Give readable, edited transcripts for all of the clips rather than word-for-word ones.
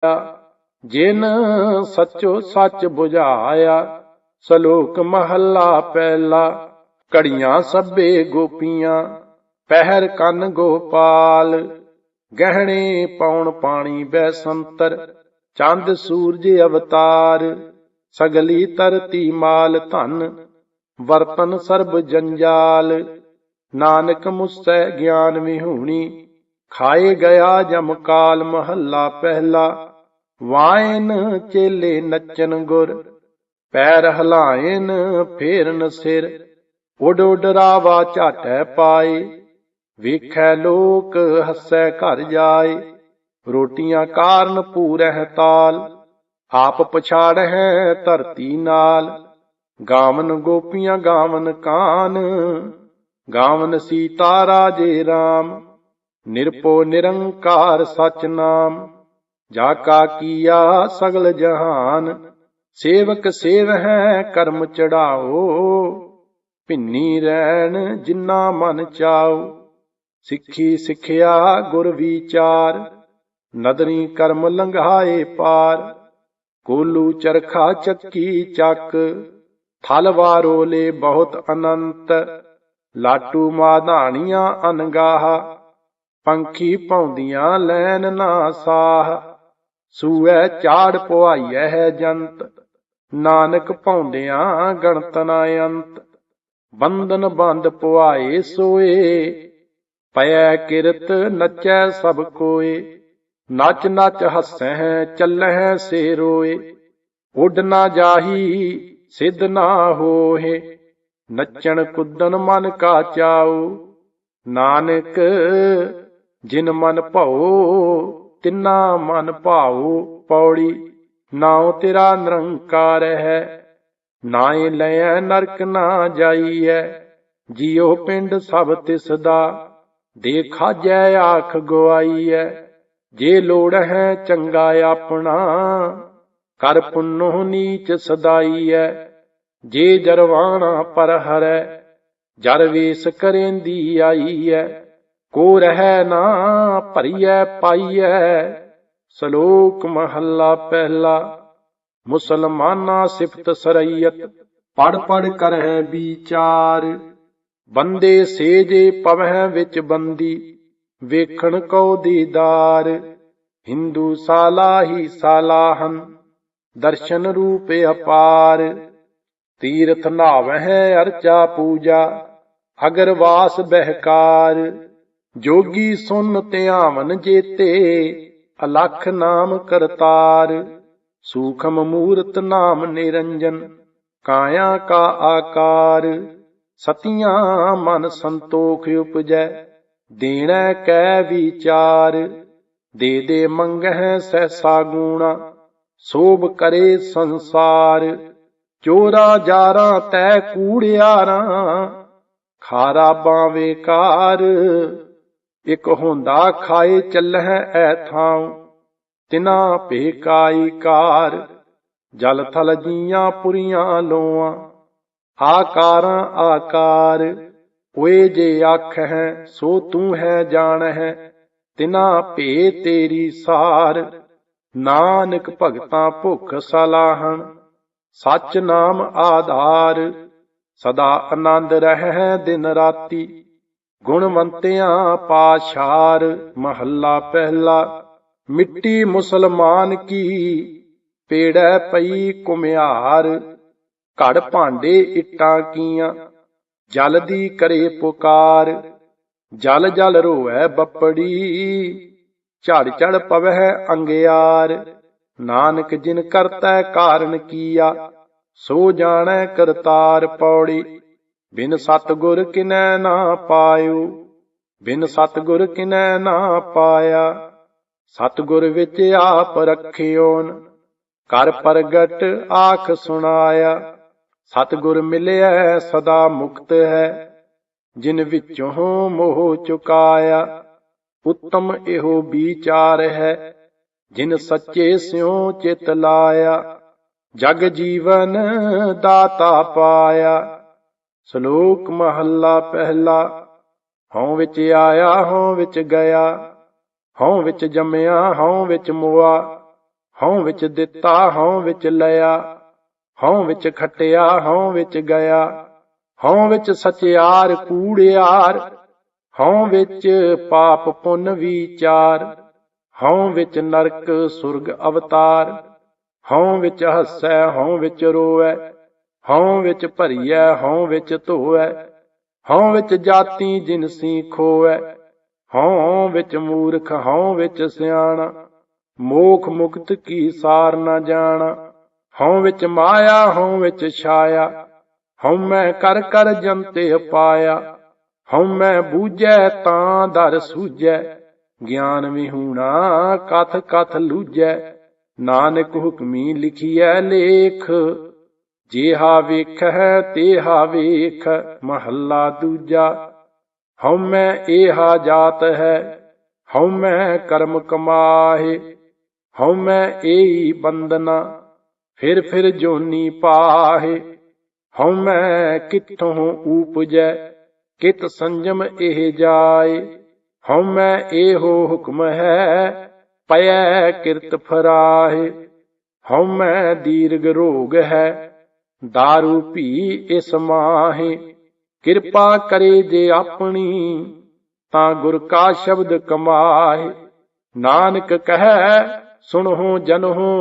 जिन सचो सच बुझाया। सलोक महला पहला। घड़ियां सब्बे गोपियां, पहर कन गोपाल। गहने पौन पानी बैसंतर, चंद सूरज अवतार। सगली तरती माल धन, बर्तन सर्ब जंजाल। नानक मुसै ज्ञान विहूणी, खाए गया जमकाल। महला पहला। वायन चेले नचन गुर, पैर हलायन फेरन सिर। उड उड रावा झाटै पाए, वेखै लोक हसै घर जाए। रोटियां कारण पूरह ताल, आप पछाड़ै धरती नाल। गावन गोपियां गावन कान, गावन सीता राजे राम। निरपो निरंकार सच नाम, जाका किया सगल जहान। सेवक सेवहै कर्म चढ़ाओ, भिन्नी रैन जिन्ना मन चाओ। सिੱਖੀ सिखिया गुर विचार, नदरी कर्म लंघाए पार। कोलू चरखा चक्की चक, थल वारोले बहुत अनंत। लाटू माधानियां अनगाह, पंखी पौंदियां लैन ना साह। सूए चाड़ पुआइयै जंत, नानक पौंदियां गणत ना अंत। बंधन बंद पुआए सोए, पयै किरत नचै सब कोए। नच नच हसैं चलैं से रोए, उड ना जाही सिद्ध ना होहे। नचन कुदन मन का चाऊ, नानक जिन मन भओ तिन्ना मन भाऊ। पौड़ी नाउ तेरा निरंकार है, नाए लैं नरक ना जाइयै। जियो पिंड सब तिसदा, दे खाजै आख गुआइयै। जे लोड़ है चंगा अपना, कर पुन्नो नीच सदाइयै। जे जरवाना पर हरै, जर वेस करेंदी आईयै। को रहै ना भरियै पाइयै, सलोक महला पहला। मुसलमाना सिफत सरैयत, पढ़ पढ़ करਹਿ विचार। बंदे सेजे पवਹਿ विच बंदी, ਵੇਖਣ ਕਉ ਦੀਦਾਰ। हिंदू सालाही सालाहन, दर्शन रूप अपार। तीर्थ नावਹਿ अर्चा पूजा, अगरवास बहकार। जोगी सुन ਧਿਆਵਨ जेते, अलख नाम करतार। सूखम मूरत नाम निरंजन, काया का आकार। सतियां मन संतोख उपजै, देणै कै विचार। दे दे मंगਹਿ सहसा गूणा, शोभ करे संसार। चोरा जारा तै कूड़ियारां, खारा बावे कार। इक होंदा खाए ਚੱਲਹਿ ऐ ਥਾਉ, तिना भेकाई कार। जल थल जीਆਂ पुरियां लोआं, आकारां आकार। ओए जे आखਹਿ सो तू है जानਹਿ, तिना भे तेरी सार। नानक भगतां भुख सलाहन, सच नाम आधार। सदा आनंद रहै दिन राती, गुणवंतियां पाशार। महला पहला। मिट्टी मुसलमान की, पेड़ै पई कुम्हार। घड़ भांडे इट्टां कीਆਂ, जल दी करे पुकार। जल जल रोवै बपड़ी, झड़ झड़ पवै अंगियार। नानक जिन करतै कारण कीਆ, सो जाणै करतार। पौड़ी बिन सतगुर किनै ना पायो, बिन सतगुर किनै ना पाया। सतगुर विच आप रखिਓਨ, कर प्रगट आख सुनाया। सतगुर मिलिਆ सदा मुक्त है, जिन विचों मोह चुकाया। उत्तम एहो विचार है, जिन सच्चे स्यों चित लाया। जग जीवन दाता पाया। सलोक महला पहला। हਉ विच आया हਉ विच गया, हਉ विच जम्मिया हਉ विच मुआ। ਹਉ ਵਿੱਚ ਦਿੱਤਾ ਹਉ ਵਿੱਚ ਲਿਆ, ਹਉ ਵਿੱਚ ਖਟਿਆ ਹਉ ਵਿੱਚ ਗਿਆ, ਹਉ ਵਿੱਚ ਸਚਿਆਰ ਕੂੜਿਆਰ, ਹਉ ਵਿੱਚ ਪਾਪ ਪੁੰਨ ਵਿਚਾਰ, ਹਉ ਵਿੱਚ ਨਰਕ ਸੁਰਗ ਅਵਤਾਰ, ਹਉ ਵਿੱਚ ਹੱਸੈ ਹਉ ਵਿੱਚ ਰੋਵੈ, ਹਉ ਵਿੱਚ ਭਰੀਐ ਹਉ ਵਿੱਚ ਧੋਵੈ, ਹਉ ਵਿੱਚ ਜਾਤੀ ਜਿਨਸੀ ਖੋਵੈ, ਹਉ ਵਿੱਚ ਮੂਰਖ ਹਉ ਵਿੱਚ ਸਿਆਣਾ, ਮੋਖ ਮੁਕਤ ਕੀ ਸਾਰ ਨ ਜਾਣਾ, ਹਉ ਵਿੱਚ ਮਾਇਆ ਹਉ ਵਿੱਚ ਛਾਇਆ, ਹਉ ਮੈਂ ਕਰ ਕਰ ਜੰਤੇ ਪਾਇਆ, ਹਉ ਮੈਂ ਬੂਝੈ ਤਾਂ ਦਰ ਸੂਝੈ, ਗਿਆਨ ਵਿਹੂਣਾ ਕਥ ਕਥ ਲੂਝੈ, ਨਾਨਕ ਹੁਕਮੀ ਲਿਖੀਐ ਲੇਖ, ਜੇਹਾ ਵੇਖੈ ਤੇਹਾ ਵੇਖ। ਮਹੱਲਾ ਦੂਜਾ। ਹਉ ਮੈਂ ਏਹਾ ਜਾਤ ਹੈ, ਹਉ ਮੈਂ ਕਰਮ ਕਮਾਹੇ, ਹਉ ਮੈਂ ਏਈ ਬੰਦਨਾ, ਫਿਰ ਫਿਰ ਜੋਨੀ ਪਾਹੇ, ਹਉ ਮੈਂ ਕਿੱਥੋਂ ਊਪਜੈ, ਕਿਤ ਸੰਜਮ ਇਹ ਜਾਏ, ਹਉ ਮੈਂ ਇਹੋ ਹੁਕਮ ਹੈ, ਪਇਐ ਕਿਰਤ ਫਰਾਹੇ, ਹਉ ਮੈਂ ਦੀਰਘ ਰੋਗ ਹੈ, ਦਾਰੂ ਭੀ ਇਸ ਮਾਹੇ, ਕਿਰਪਾ ਕਰੇ ਜੇ ਆਪਣੀ, ਤਾਂ ਗੁਰ ਕਾ ਸ਼ਬਦ ਕਮਾਏ, ਨਾਨਕ ਕਹੈ ਸੁਣਹੁ ਜਨਹੁ,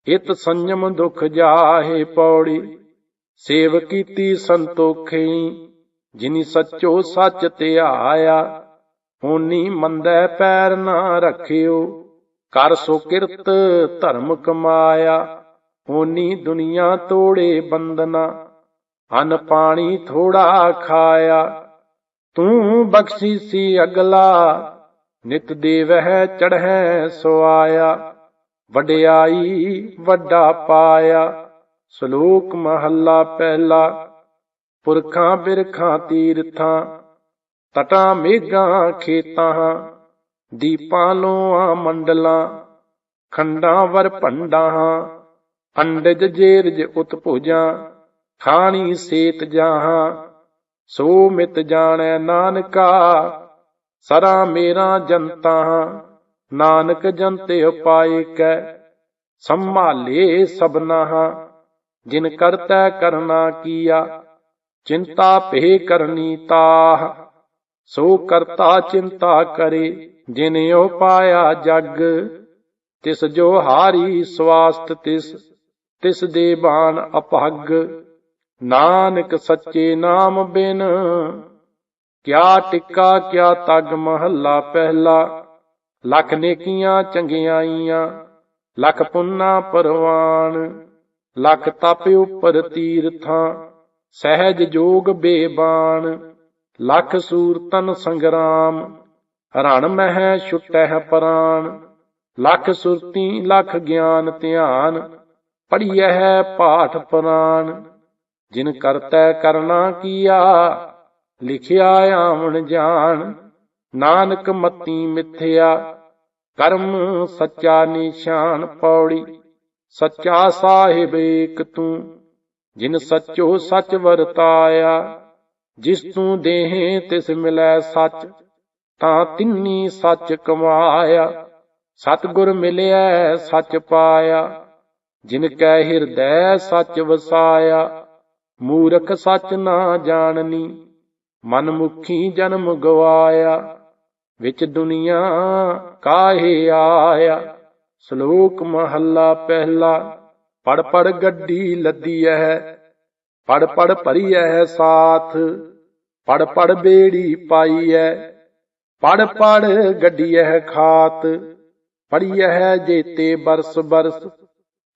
ਇਤ ਸੰਜਮ ਦੁਖ ਜਾਹੇ। ਪੌੜੀ। ਸੇਵ ਕੀਤੀ ਸੰਤੋਖੀ, ਜਿਨੀ ਸੱਚੋ ਸੱਚ ਧਿਆਇਆ, ਹੋਨੀ ਮੰਦੈ ਪੈਰ ਨਾ ਰੱਖਿਓ, ਕਰ ਸੋ ਕਿਰਤ ਧਰਮ ਕਮਾਇਆ, ਹੋਨੀ ਦੁਨੀਆ ਤੋੜੇ ਬੰਦਨਾ, ਅੰਨ ਪਾਣੀ ਥੋੜਾ ਖਾਇਆ, ਤੂੰ ਬਖਸ਼ੀਸੀ ਅਗਲਾ, ਨਿਤ ਦੇਵਹਿ ਚੜ੍ਹੈ ਸੁਆਇਆ, ਵਡਿਆਈ ਵੱਡਾ ਪਾਇਆ। ਸ਼ਲੋਕ ਮਹੱਲਾ ਪਹਿਲਾ। ਪੁਰਖਾਂ ਬਿਰਖਾਂ ਤੀਰਥਾਂ, ਤਟਾਂ ਮੇਘਾਂ ਖੇਤਾਂ, ਦੀਪਾਂ ਲੋਆਂ ਮੰਡਲਾਂ, ਖੰਡਾਂ ਵਰ ਭੰਡਾਂ, ਅੰਡਜ ਜੇਰਜ ਉਤਭੁਜਾਂ, ਖਾਣੀ ਸੇਤ ਜਾਹਾਂ, ਸੋ ਮਿਤ ਜਾਣੈ ਨਾਨਕਾ, ਸਰਾ ਮੇਰਾ ਜਨਤਾ, ਨਾਨਕ ਜੰਤੇ ਉਪਾਇ ਕੈ, ਸੰਭਾਲੇ ਸਭਨਾ, ਜਿਨ ਕਰਤੈ ਕਰਨਾ ਕੀਆ, ਚਿੰਤਾ ਭੇ ਕਰਨੀ ਤਾਹ, ਸੋ ਕਰਤਾ ਚਿੰਤਾ ਕਰੇ, ਜਿਨ ਉਪਾਇਆ ਜਗ, ਤਿਸ ਜੋ ਹਾਰੀ ਸਵਾਸਤ ਤਿਸ, ਤਿਸ ਦੇ ਬਾਣ ਅਭਗ, ਨਾਨਕ ਸੱਚੇ ਨਾਮ ਬਿਨ, ਕਿਆ ਟਿੱਕਾ ਕਿਆ ਤਗ। ਮਹੱਲਾ ਪਹਿਲਾ। ਲੱਖ ਨੇਕੀਆਂ ਚੰਗਿਆਈਆਂ, ਲੱਖ ਪੁੰਨਾ ਪਰਵਾਨ, ਲੱਖ ਤਪ ਉਪਰ ਤੀਰਥਾਂ, ਸਹਿਜ ਜੋਗ ਬੇਬਾਨ, ਲੱਖ ਸੂਰਤਨ ਸੰਗਰਾਮ, ਰਣ ਮਹਿ ਛੁਟਹਿ ਪ੍ਰਾਨ, ਲੱਖ ਸੁਰਤੀ ਲੱਖ ਗਿਆਨ ਧਿਆਨ, ਪੜ੍ਹੀਐ ਪਾਠ ਪੁਰਾਨ, ਜਿਨ ਕਰਤੈ ਕਰਨਾ ਕੀਆ, ਲਿਖਿਆ ਆਵਣ ਜਾਣ, ਨਾਨਕ ਮਤੀ ਮਿਥਿਆ, ਕਰਮ ਸੱਚਾ ਨਿਸ਼ਾਨ। ਪੌੜੀ। ਸੱਚਾ ਸਾਹਿਬ ਏਕ ਤੂੰ, ਜਿਨ ਸੱਚੋ ਸੱਚ ਵਰਤਾਇਆ, ਜਿਸ ਤੂੰ ਦੇਹੇ ਤਿਸ ਮਿਲੈ ਸੱਚ, ਤਾਂ ਤਿੰਨੀ ਸੱਚ ਕਮਾਇਆ, ਸਤਿਗੁਰ ਮਿਲਿਐ ਸੱਚ ਪਾਇਆ, ਜਿਨ ਕੈ ਹਿਰਦੈ ਸੱਚ ਵਸਾਇਆ, ਮੂਰਖ ਸੱਚ ਨਾ ਜਾਣਨੀ, ਮਨ ਮੁਖੀ ਜਨਮ ਗਵਾਇਆ, ਵਿੱਚ ਦੁਨੀਆ ਕਾਹੇ ਆਇਆ। ਸ਼ਲੋਕ ਮਹੱਲਾ ਪਹਿਲਾ। ਪੜ ਪੜ ਗੱਡੀ ਲੱਦੀਐ, ਪੜ ਪੜ ਭਰੀਐ ਸਾਥ, ਪੜ ਪੜ ਬੇੜੀ ਪਾਈਐ, ਪੜ ਪੜ ਗੱਡੀਐ ਖਾਤ, ਪੜੀਐ ਜੇਤੇ ਬਰਸ ਬਰਸ,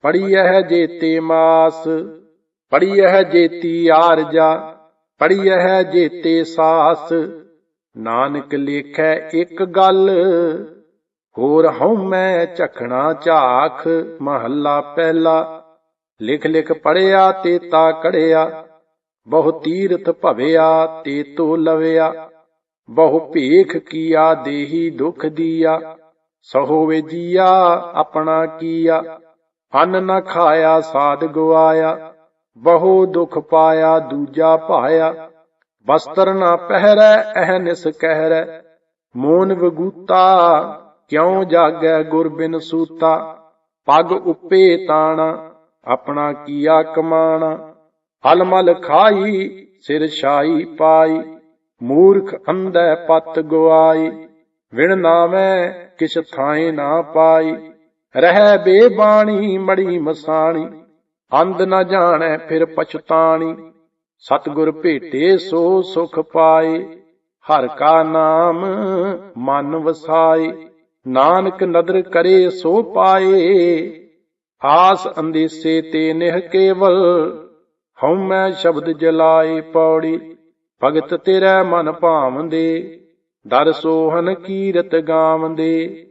ਪੜੀਐ ਜੇਤੇ ਮਾਸ, ਪੜੀਐ ਜੇਤੀ ਆਰਜਾ, ਪੜੀਐ ਜੇਤੇ ਸਾਸ, ਨਾਨਕ ਲੇਖੈ ਇੱਕ ਗੱਲ, ਹੋਰ ਹਉਮੈ ਝਖਣਾ ਝਾਖ। ਮਹੱਲਾ ਪਹਿਲਾ। ਲਿਖ ਲਿਖ ਪੜਿਆ ਤੇਤਾ ਕੜਿਆ, ਬਹੁ ਤੀਰਥ ਭਵਿਆ ਤੇ ਤੋ ਲਵਿਆ, ਬਹੁ ਭੇਖ ਕੀਆ ਦੇਹੀ ਦੁਖ ਦੀਆ, ਸਹੋ ਵੇ ਜੀਆ ਆਪਣਾ ਕੀਆ, ਅੰਨ ਨ ਖਾਇਆ ਸਾਧ ਗਵਾਇਆ, ਬਹੁ ਦੁਖ ਪਾਇਆ ਦੂਜਾ ਭਾਇਆ, ਬਸਤਰ ਨਾ ਪਹਿਰੈ ਅਹਨਿਸ ਕਹਿਰੈ, ਮੋਨ ਵਗੂਤਾ ਕਿਉ ਜਾਗੈ ਗੁਰ ਬਿਨ ਸੂਤਾ, ਪਗ ਉੱਪੇ ਤਾਣਾ, ਆਪਣਾ ਕੀਆ ਕਮਾਣਾ। ਹਲਮਲ ਖਾਈ, ਸਿਰ ਛਾਈ ਪਾਈ, ਮੂਰਖ ਅੰਧੈ ਪਤ ਗੁਆਈ। ਵਿਣ ਨਾਵੈ ਕਿਛ ਥਾਏ ਨਾ ਪਾਈ, ਰਹਿ ਬੇਬਾਣੀ ਮੜੀ ਮਸਾਣੀ। ਅੰਧ ਨ ਜਾਣੈ ਫਿਰ ਪਛਤਾਣੀ, ਸਤਿਗੁਰ ਭੇਟੇ ਸੋ ਸੁਖ ਪਾਏ। ਹਰਿ ਕਾ ਨਾਮ ਮਨ ਵਸਾਏ, ਨਾਨਕ ਨਦਰ ਕਰੇ ਸੋ ਪਾਏ। ਆਸ ਅੰਦੇਸੇ ਤੇ ਨਿਹ ਕੇਵਲ, ਹਉਮੈ ਸ਼ਬਦ ਜਲਾਏ। ਪੌੜੀ ਭਗਤ ਤੇਰੇ ਮਨ ਭਾਵੰਦੇ, ਦਰ ਸੋਹਨ ਕੀਰਤ ਗਾਵੰਦੇ।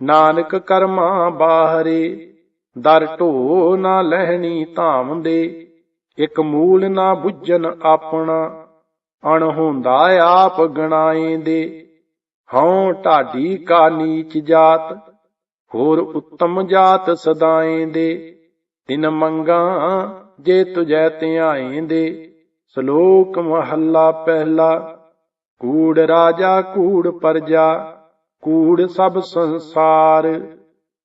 ਨਾਨਕ ਕਰਮਾਂ ਬਾਹਰੇ, ਦਰ ਢੋ ਨਾ ਲਹਿਣੀ ਧਾਵੰਦੇ। ਇਕ ਮੂਲ ਨਾ ਬੁੱਝਣ ਆਪਣਾ, ਅਣਹੋਂਦਾ ਆਪ ਗਣਾਏਂਦੇ। ਹਉ ਢਾਡੀ ਕਾ ਨੀਚ ਜਾਤ, ਹੋਰ ਉੱਤਮ ਜਾਤ ਸਦਾਏਂਦੇ। ਤਿਨ ਮੰਗਾ ਜੇ ਤੁਝੈ ਧਿਆਏਂਦੇ। ਸ਼ਲੋਕ ਮਹੱਲਾ ਪਹਿਲਾ। ਕੂੜ ਰਾਜਾ ਕੂੜ ਪਰਜਾ, ਕੂੜ ਸਭ ਸੰਸਾਰ।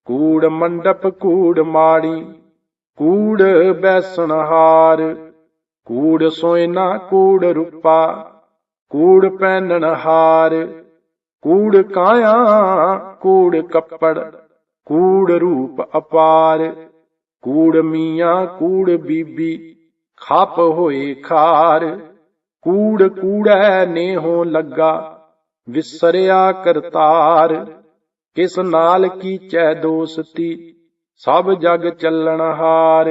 ਕੂੜ ਮੰਡਪ ਕੂੜ ਮਾੜੀ, ਕੂੜ ਬੈਸਣਹਾਰ। ਕੂੜ ਸੋਇਨਾ ਕੂੜ ਰੂਪਾ, ਕੂੜ ਪਹਿਨਣਹਾਰ। ਕੂੜ ਕਾਇਆ ਕੂੜ ਕੱਪੜ, ਕੂੜ ਰੂਪ ਅਪਾਰ। ਕੂੜ ਮੀਆਂ ਕੂੜ ਬੀਬੀ, ਖਪ ਹੋਏ ਖਾਰ। ਕੂੜ ਕੂੜੈ ਨੇਹੋਂ ਲੱਗਾ, ਵਿਸਰਿਆ ਕਰਤਾਰ। ਕਿਸ ਨਾਲ ਕੀਚੈ ਦੋਸਤੀ, ਸਭ ਜਗ ਚੱਲਣਹਾਰ।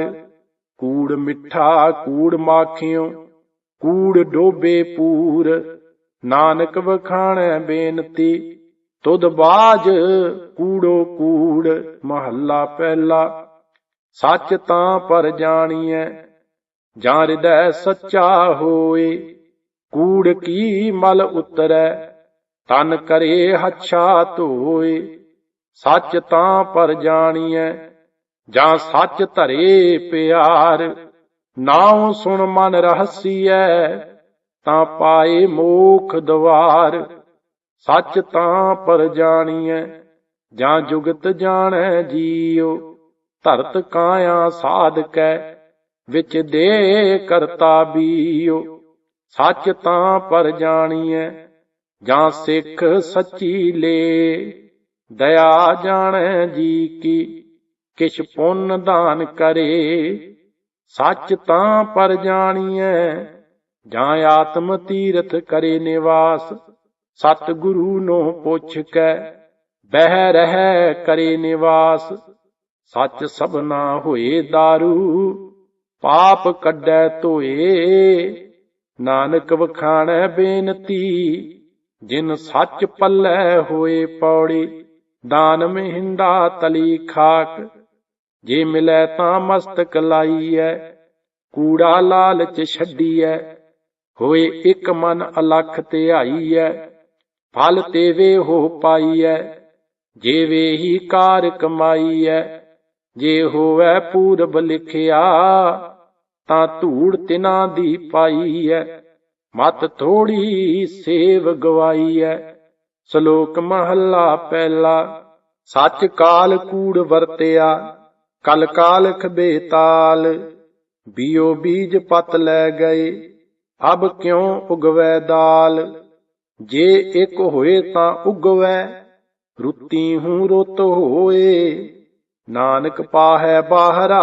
ਕੂੜ ਮਿੱਠਾ ਕੂੜ ਮਾਖਿਓ, ਕੂੜ ਡੋਬੇ ਪੂਰ। ਨਾਨਕ ਵਖਾਣੈ ਬੇਨਤੀ, ਤੁਧ ਬਾਝ ਕੂੜੋ ਕੂੜ। ਮਹੱਲਾ ਪਹਿਲਾ। ਸੱਚ ਤਾਂ ਪਰ ਜਾਣੀਐ, ਜਾਂ ਹਿਰਦੈ ਸੱਚਾ ਹੋਏ। ਕੂੜ ਕੀ ਮਲ ਉਤਰੈ, ਤਨ ਕਰੇ ਹੱਛਾ ਧੋਏ। ਸੱਚ ਤਾਂ ਪਰ ਜਾਣੀਐ, ਜਾਂ ਸੱਚ ਧਰੇ ਪਿਆਰ। ਨਾਉ ਸੁਣ ਮਨ ਰਹਸੀਐ, ਤਾਂ ਪਾਏ ਮੋਖ ਦਵਾਰ। ਸੱਚ ਤਾਂ ਪਰ ਜਾਣੀਐ, ਜਾਂ ਜੁਗਤ ਜਾਣੈ ਜੀਉ। ਧਰਤ ਕਾਇਆ ਸਾਧਕੈ, ਵਿੱਚ ਦੇ ਕਰਤਾ ਬੀਉ। ਸੱਚ ਤਾਂ ਪਰ ਜਾਣੀਐ, ਜਾਂ ਸਿੱਖ ਸੱਚੀ ਲੇ। ਦਇਆ ਜਾਣੈ ਜੀ ਕੀ, ਕਿਛ ਪੁੰਨ ਦਾਨ ਕਰੇ। ਸੱਚ ਤਾਂ ਪਰ ਜਾਣੀਐ, ਜਾਂ ਆਤਮ ਤੀਰਥ ਕਰੇ ਨਿਵਾਸ। ਸਤ ਗੁਰੂ ਨੂੰ ਪੁੱਛ ਕੇ, ਬਹਿ ਰਹਿ ਕਰੇ ਨਿਵਾਸ। ਸੱਚ ਸਭਨਾ ਹੋਏ ਦਾਰੂ, ਪਾਪ ਕੱਢੈ ਧੋਏ। ਨਾਨਕ ਵਖਾਣੈ ਬੇਨਤੀ, ਜਿਨ ਸੱਚ ਪੱਲੇ ਹੋਏ। ਪੌੜੀ ਦਾਨ ਮਹਿੰਦਾ ਤਲੀ ਖਾਕ, ਜੇ ਮਿਲੈ ਤਾਂ ਮਸਤਕ ਲਾਈਐ। ਕੂੜਾ ਲਾਲਚ ਛੱਡੀਐ, ਹੋਏ ਇੱਕ ਮਨ ਅਲਖ ਧਿਆਈਐ। ਫਲ ਤੇਵੇ ਹੋ ਪਾਈਐ, ਜੇਵੇ ਹੀ ਕਾਰ ਕਮਾਈਐ। ਜੇ ਹੋਵੈ ਪੂਰਬ ਲਿਖਿਆ, ਤਾਂ ਧੂੜ ਤਿਨਾਂ ਦੀ ਪਾਈਐ। ਮਤ ਥੋੜੀ ਸੇਵ ਗਵਾਈਐ। ਸ਼ਲੋਕ ਮਹੱਲਾ ਪਹਿਲਾ। ਸੱਚ ਕਾਲ ਕੂੜ ਵਰਤਿਆ, ਕਲ ਕਾਲਖ ਬੇਤਾਲ। ਬੀਓ ਬੀਜ ਪਤ ਲੈ ਗਏ, ਅਬ ਕਿਉ ਉਗਵੈ ਦਾਲ। ਜੇ ਇੱਕ ਹੋਏ ਤਾਂ ਉਗਵੈ, ਰੁੱਤੀ ਹੂੰ ਰੁੱਤ ਹੋਏ। ਨਾਨਕ ਪਾਹੈ ਬਾਹਰਾ,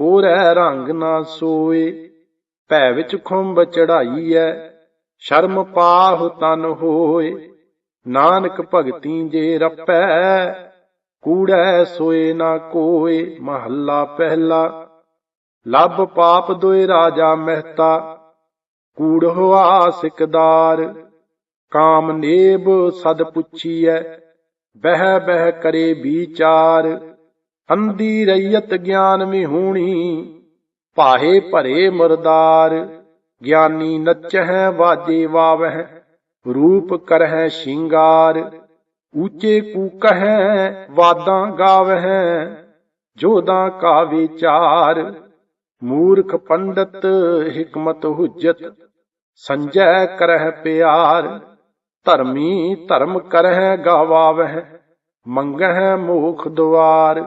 ਕੋਰੈ ਰੰਗ ਨਾ ਸੋਏ। ਭੈ ਵਿੱਚ ਖੁੰਭ ਚੜਾਈਐ, ਸ਼ਰਮ ਪਾਹੁ ਤਨ ਹੋਏ। ਨਾਨਕ ਭਗਤੀ ਜੇ ਰੱਪੈ, ਕੂੜੈ ਸੋਏ ਨਾ ਕੋਏ। ਮਹੱਲਾ ਪਹਿਲਾ। ਲੱਭ ਪਾਪ ਦੋਇ ਰਾਜਾ ਮਹਿਤਾ, ਕੂੜ ਹੋਆ ਸਿਕਦਾਰ। ਕਾਮ ਨੇਬ ਸਦ ਪੁੱਛੀਐ, ਬਹਿ ਬਹਿ ਕਰੇ ਵਿਚਾਰ। ਅੰਧੀ ਰਈਅਤ ਗਿਆਨ ਵਿਹੂਣੀ, ਪਾਹੇ ਭਰੇ ਮੁਰਦਾਰ। ਗਿਆਨੀ ਨੱਚਹਿ ਵਾਜੇ ਵਾਵਹਿ, ਰੂਪ ਕਰਹਿ ਸ਼ਿੰਗਾਰ। ਊਚੇ ਕੂਕਹਿ ਵਾਦਾਂ ਗਾਵਹਿ, ਜੋਧਾਂ ਕਾ ਵਿਚਾਰ। ਮੂਰਖ ਪੰਡਤ ਹਿਕਮਤ ਹੁਜਤ, ਸੰਜੈ ਕਰਹਿ ਪਿਆਰ। ਧਰਮੀ ਧਰਮ ਕਰਹਿ ਗਾਵਾਵਹਿ, ਮੰਗਹਿ ਮੋਖ ਦੁਆਰ।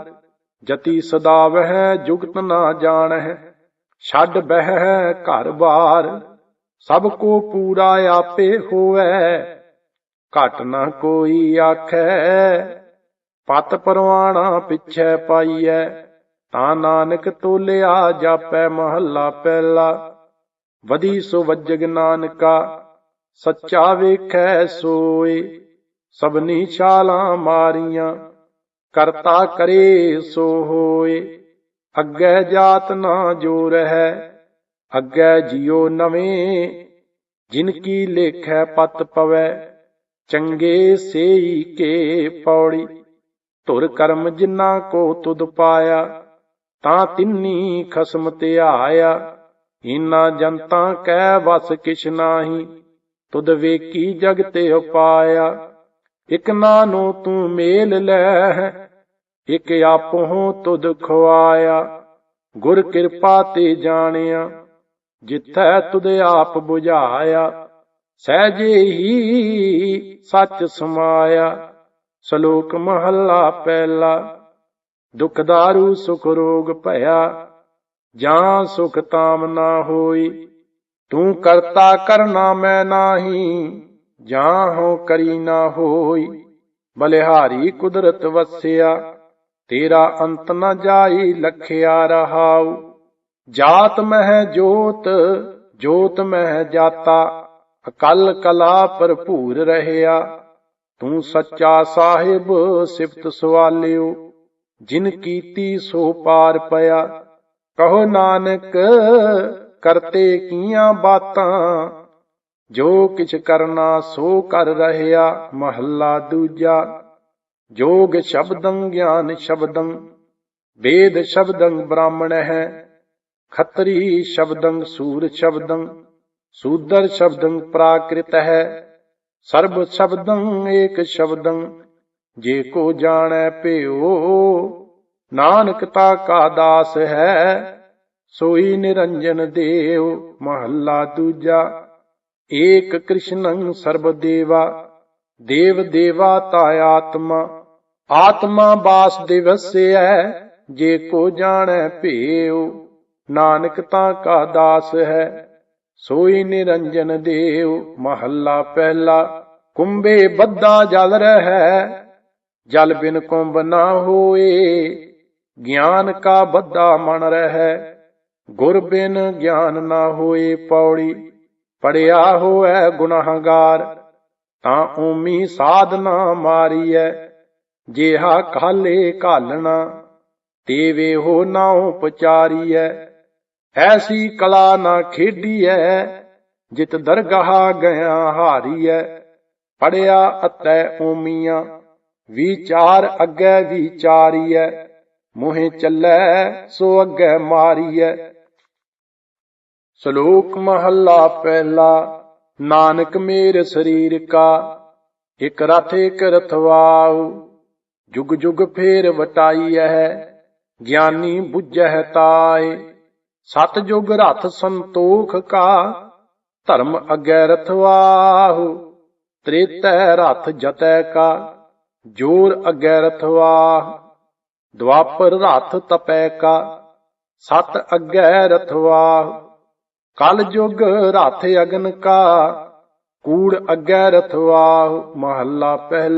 ਜਤੀ ਸਦਾ ਵਹਿ ਜੁਗਤ ਨਾ ਜਾਣਹਿ, ਛੱਡ ਬਹਿ ਘਰ ਬਾਰ। ਸਭ ਕੋ ਪੂਰਾ ਆਪੇ ਹੋਵੈ, ਘਟ ਨਾ ਕੋਈ ਆਖੈ। ਪਤ ਪਰਵਾਣਾ ਪਿਛੈ ਪਾਈਐ, ਤਾਂ ਨਾਨਕ ਤੋਲਿਆ ਜਾਪੈ। ਮਹੱਲਾ ਪਹਿਲਾ। ਵਧੀ ਸੋ ਵੱਜਗ ਨਾਨਕਾ, ਸੱਚਾ ਵੇਖੈ ਸੋਏ। ਸਭਨੀ ਛਾਲਾਂ ਮਾਰੀਆਂ, ਕਰਤਾ ਕਰੇ ਸੋ ਹੋਏ। ਅੱਗੇ ਜਾਤ ਨਾ ਜੋ ਰਹੈ, ਅੱਗੇ ਜਿਉ ਨਵੇਂ। ਜਿਨ ਕੀ ਲੇਖੈ ਪਤ ਪਵੈ, ਚੰਗੇ ਸੇਈ ਕੇ ਪੌੜੀ। ਧੁਰ ਕਰਮ ਜਿਨ੍ਹਾਂ ਕੋ ਤੁਧ ਪਾਇਆ, ਤਾਂ ਤਿੰਨੀ ਖਸਮ ਧਿਆਇਆ। ਇਨ੍ਹਾਂ ਜਨਤਾਂ ਕੈ ਵਸ ਕਿਛ ਨਾਹੀ, ਤੁਧ ਵੇਖੀ ਜਗ ਤੇ ਉਪਾਇਆ। ਇਕ ਨਾਨੋ ਤੂੰ ਮੇਲ ਲੈ, ਇਕ ਆਪਹੁ ਤੁਧ ਖੁਆਇਆ। ਗੁਰ ਕਿਰਪਾ ਤੇ ਜਾਣਿਆ, ਜਿਥੈ ਤੁਧ ਆਪ ਬੁਝਾਇਆ। ਸਹਿਜੇ ਹੀ ਸੱਚ ਸਮਾਇਆ। ਸ਼ਲੋਕ ਮਹੱਲਾ ਪਹਿਲਾ। ਦੁਖ ਦਾਰੂ ਸੁਖ ਰੋਗ ਭਇਆ, ਜਾਂ ਸੁਖ ਤਾਮ ਨਾ ਹੋਈ। ਤੂੰ ਕਰਤਾ ਕਰਨਾ ਮੈਂ ਨਾਹੀ, ਜਾਂ ਹੋ ਕਰੀ ਨਾ ਹੋਈ। ਬਲਿਹਾਰੀ ਕੁਦਰਤ ਵਸਿਆ, ਤੇਰਾ ਅੰਤ ਨ ਜਾਈ ਲਖਿਆ ਰਹਾਉ। ਜਾਤ ਮਹਿ ਜੋਤ, ਜੋਤ ਮਹਿ ਜਾਤਾ, ਅਕਲ ਕਲਾ ਭਰਪੂਰ ਰਹਿਆ। ਤੂੰ ਸੱਚਾ ਸਾਹਿਬ ਸਿਫਤ ਸਵਾਲਿਓ, ਜਿਨ ਕੀਤੀ ਸੋ ਪਾਰ ਪਿਆ। ਕਹੋ ਨਾਨਕ ਕਰਤੇ ਕੀਆਂ ਬਾਤਾਂ, ਜੋ ਕਿਛ ਕਰਨਾ ਸੋ ਕਰ ਰਹਿਆ। ਮਹੱਲਾ ਦੂਜਾ। ਜੋਗ ਸ਼ਬਦੰ ਗਿਆਨ ਸ਼ਬਦੰ, ਵੇਦ ਸ਼ਬਦੰ ਬ੍ਰਾਹਮਣ ਹੈ। ਖੱਤਰੀ ਸ਼ਬਦੰ ਸੂਰ ਸ਼ਬਦੰ, ਸੂਦਰ ਸ਼ਬਦੰ ਪ੍ਰਾਕ੍ਰਿਤ ਹੈ। ਸਰਬ ਸ਼ਬਦੰ ਏਕ ਸ਼ਬਦੰ, ਜੇ ਕੋ ਜਾਣੈ ਭਿਓ। ਨਾਨਕ ਤਾ ਕਾ ਦਾਸ ਹੈ, ਸੋਈ ਨਿਰੰਜਨ ਦੇਵ। ਮਹੱਲਾ ਦੂਜਾ। ਏਕ ਕ੍ਰਿਸ਼ਨੰ ਸਰਬ ਦੇਵਾ, ਦੇਵ ਦੇਵਾ ਤਾ ਆਤਮਾ। ਆਤਮਾ ਬਾਸ ਦਿਵਸੈ, ਜੇ ਕੋ ਜਾਣੈ ਭਿਓ। ਨਾਨਕ ਤਾ ਕਾ ਦਾਸ ਹੈ, ਸੋਈ ਨਿਰੰਜਨ ਦੇਵ। ਮਹੱਲਾ ਪਹਿਲਾ। ਕੁੰਭੇ ਬੱਧਾ ਜਲ ਰਹਿ, ਜਲ ਬਿਨ ਕੁੰਭ ਨਾ ਹੋਏ। ਗਿਆਨ ਕਾ ਬੱਧਾ ਮਨ ਰਹਿ, ਗੁਰ ਬਿਨ ਗਿਆਨ ਨਾ ਹੋਏ। ਪੌੜੀ। ਪੜਿਆ ਹੋਇ ਗੁਨਾਹਗਾਰ, ਤਾਂ ਓਮੀ ਸਾਧ ਨਾ ਮਾਰੀਐ। ਜਿਹਾ ਕਾਲੇ ਘਾਲਣਾ, ਤੇਵੇ ਹੋ ਨਾਉ ਪਚਾਰੀਐ। ਐਸੀ ਕਲਾ ਨਾ ਖੇਡੀਐ, ਜਿਤ ਦਰਗਾਹ ਗਿਆ ਹਾਰੀਐ। ਪੜਿਆ ਅਤੈ ਓਮੀਆਂ, ਵਿਚਾਰ ਅੱਗੇ ਵਿਚਾਰੀਐ। ਮੋਹਿ ਚੱਲੈ ਸੋ ਅੱਗੇ ਮਾਰੀਐ। ਸ਼ਲੋਕ ਮਹੱਲਾ ਪਹਿਲਾ। ਨਾਨਕ ਮੇਰ ਸਰੀਰ ਕਾ, ਇਕ ਰਥ ਇਕ ਰਥਵਾਉ। ਜੁਗ ਜੁਗ ਫੇਰ ਵਟਾਈਐ, ਗਿਆਨੀ ਬੁੱਝਹਿ ਤਾਏ। ਸਤ ਜੁਗ ਰਥ ਸੰਤੋਖ ਕਾ, ਧਰਮ ਅੱਗੇ ਰਥਵਾਹੁ। ਤ੍ਰੇਤੈ ਰਥ ਜਤੈ ਕਾ, ਜੋਰ ਅੱਗੇ ਰਥਵਾਹੁ। ਦੁਆਪਰ ਰਥ ਤਪੈ ਕਾ, ਸਤ ਅੱਗੇ ਰਥਵਾਹੁ। ਕਲ ਜੁਗ ਰਥ ਅਗਨ ਕਾ, ਕੂੜ ਅੱਗੇ ਰਥਵਾਹੁ। ਮਹੱਲਾ ਪਹਿਲਾ।